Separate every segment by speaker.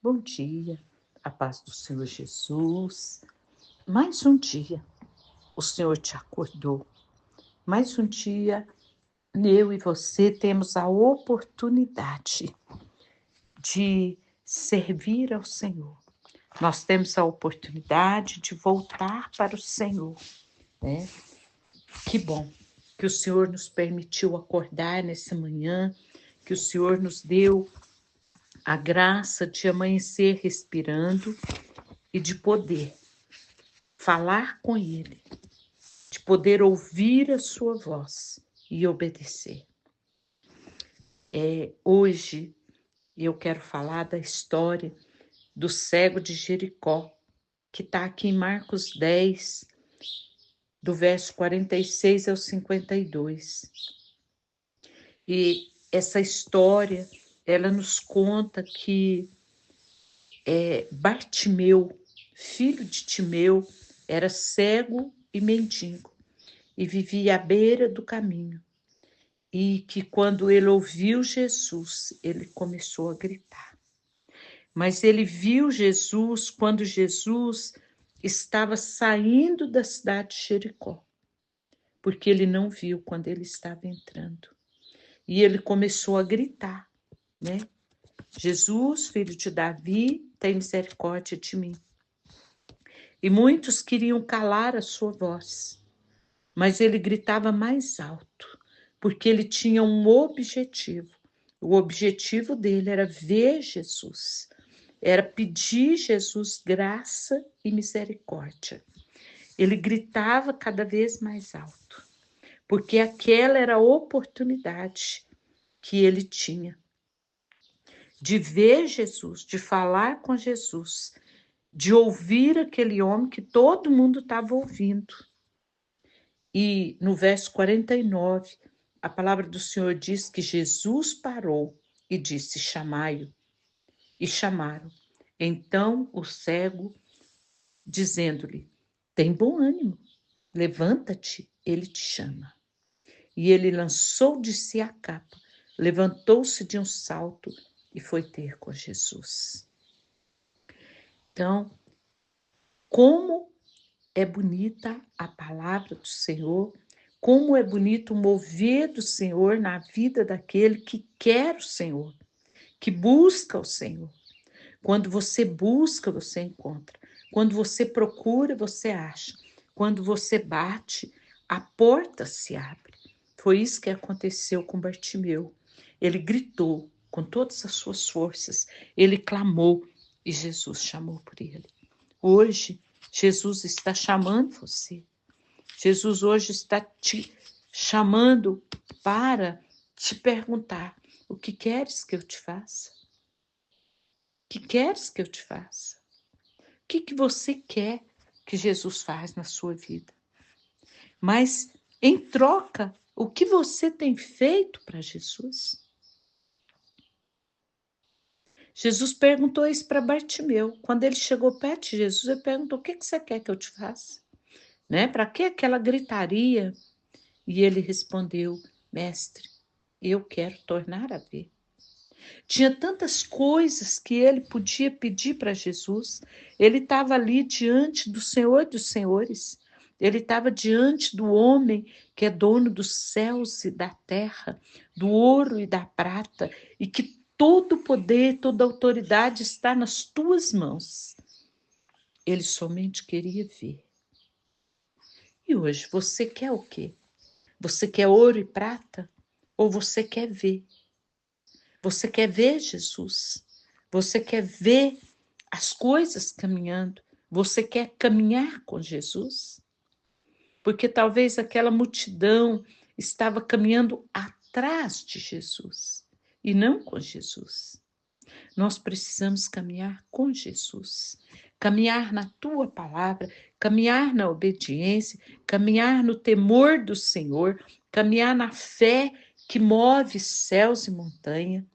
Speaker 1: Bom dia, a paz do Senhor Jesus. Mais um dia, o Senhor te acordou. Mais um dia, eu e você temos a oportunidade de servir ao Senhor. Nós temos a oportunidade de voltar para o Senhor, né? Que bom que o Senhor nos permitiu acordar nessa manhã, que o Senhor nos deu a graça de amanhecer respirando e de poder falar com Ele, de poder ouvir a sua voz e obedecer. Hoje eu quero falar da história do cego de Jericó, que está aqui em Marcos 10, do verso 46 ao 52. E essa história, ela nos conta que Bartimeu, filho de Timeu, era cego e mendigo e vivia à beira do caminho. E que quando ele ouviu Jesus, ele começou a gritar. Mas ele viu Jesus quando Jesus estava saindo da cidade de Jericó, porque ele não viu quando ele estava entrando. E ele começou a gritar, né? Jesus, filho de Davi, tem misericórdia de mim. E muitos queriam calar a sua voz, mas ele gritava mais alto, porque ele tinha um objetivo. O objetivo dele era ver Jesus, era pedir Jesus graça e misericórdia. Ele gritava cada vez mais alto, porque aquela era a oportunidade que ele tinha de ver Jesus, de falar com Jesus, de ouvir aquele homem que todo mundo estava ouvindo. E no verso 49, a palavra do Senhor diz que Jesus parou e disse: chamai-o. E chamaram. Então o cego, dizendo-lhe: tem bom ânimo, levanta-te, ele te chama. E ele lançou de si a capa, levantou-se de um salto e foi ter com Jesus. Então, como é bonita a palavra do Senhor, como é bonito o mover do Senhor na vida daquele que quer o Senhor, que busca o Senhor. Quando você busca, você encontra. Quando você procura, você acha. Quando você bate, a porta se abre. Foi isso que aconteceu com Bartimeu. Ele gritou com todas as suas forças, ele clamou e Jesus chamou por ele. Hoje, Jesus está chamando você. Jesus hoje está te chamando para te perguntar: o que queres que eu te faça? O que queres que eu te faça? O que você quer que Jesus faz na sua vida? Mas, em troca, o que você tem feito para Jesus? Jesus perguntou isso para Bartimeu. Quando ele chegou perto de Jesus, ele perguntou: o que você quer que eu te faça? Né? Para que aquela gritaria? E ele respondeu: mestre, eu quero tornar a ver. Tinha tantas coisas que ele podia pedir para Jesus. Ele estava ali diante do Senhor dos Senhores. Ele estava diante do homem que é dono dos céus e da terra, do ouro e da prata, e que todo o poder, toda a autoridade está nas tuas mãos. Ele somente queria ver. E hoje, você quer o quê? Você quer ouro e prata? Ou você quer ver? Você quer ver Jesus? Você quer ver as coisas caminhando? Você quer caminhar com Jesus? Porque talvez aquela multidão estava caminhando atrás de Jesus e não com Jesus. Nós precisamos caminhar com Jesus, caminhar na tua palavra, caminhar na obediência, caminhar no temor do Senhor, caminhar na fé que move céus e montanha.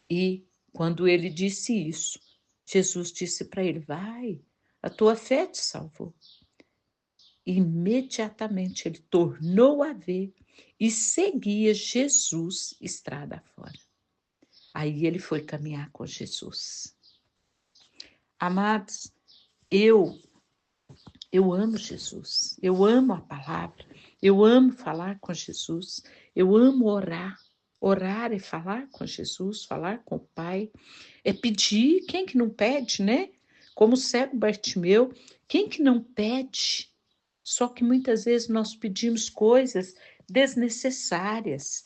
Speaker 1: E quando ele disse isso, Jesus disse para ele: vai, a tua fé te salvou. Imediatamente ele tornou a ver e seguia Jesus estrada fora. Aí ele foi caminhar com Jesus. Amados, eu amo Jesus, eu amo a palavra, eu amo falar com Jesus, eu amo orar. Orar é falar com Jesus, falar com o Pai, é pedir. Quem que não pede, né? Como o cego Bartimeu, quem que não pede? Só que muitas vezes nós pedimos coisas desnecessárias.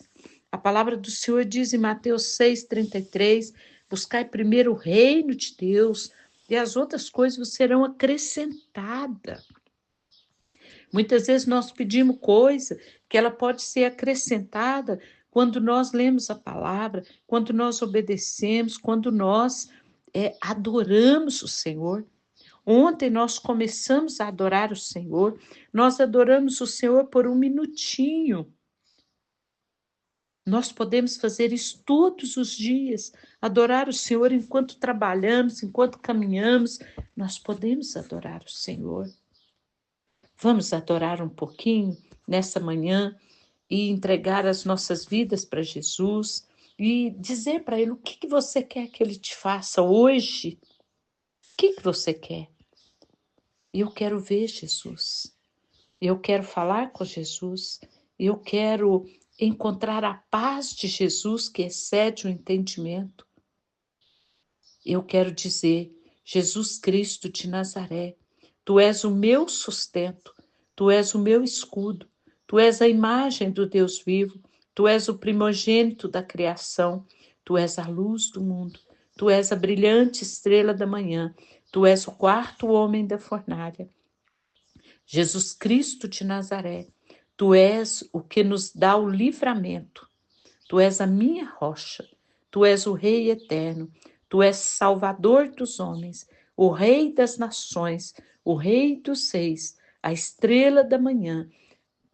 Speaker 1: A palavra do Senhor diz em Mateus 6,33, buscai primeiro o reino de Deus e as outras coisas vos serão acrescentadas. Muitas vezes nós pedimos coisa que ela pode ser acrescentada quando nós lemos a palavra, quando nós obedecemos, quando nós adoramos o Senhor. Ontem nós começamos a adorar o Senhor, nós adoramos o Senhor por um minutinho. Nós podemos fazer isso todos os dias, adorar o Senhor enquanto trabalhamos, enquanto caminhamos, nós podemos adorar o Senhor. Vamos adorar um pouquinho nessa manhã e entregar as nossas vidas para Jesus e dizer para Ele o que você quer que Ele te faça hoje. O que você quer? Eu quero ver Jesus. Eu quero falar com Jesus. Eu quero encontrar a paz de Jesus que excede o entendimento. Eu quero dizer, Jesus Cristo de Nazaré, Tu és o meu sustento, Tu és o meu escudo, Tu és a imagem do Deus vivo, Tu és o primogênito da criação, Tu és a luz do mundo, Tu és a brilhante estrela da manhã, Tu és o quarto homem da fornalha. Jesus Cristo de Nazaré, Tu és o que nos dá o livramento, Tu és a minha rocha, Tu és o Rei eterno, Tu és Salvador dos homens, o Rei das nações, o Rei dos reis, a estrela da manhã.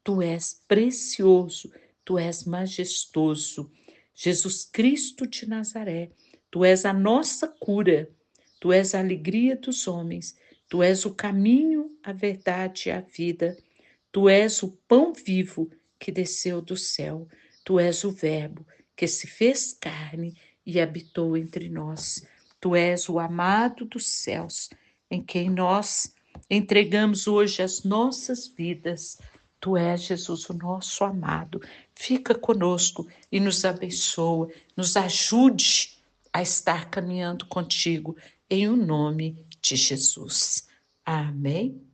Speaker 1: Tu és precioso, Tu és majestoso. Jesus Cristo de Nazaré, Tu és a nossa cura, Tu és a alegria dos homens, Tu és o caminho, a verdade e a vida. Tu és o pão vivo que desceu do céu. Tu és o Verbo que se fez carne e habitou entre nós. Tu és o amado dos céus, em quem nós entregamos hoje as nossas vidas. Tu és, Jesus, o nosso amado. Fica conosco e nos abençoa, nos ajude a estar caminhando contigo, em o nome de Jesus. Amém.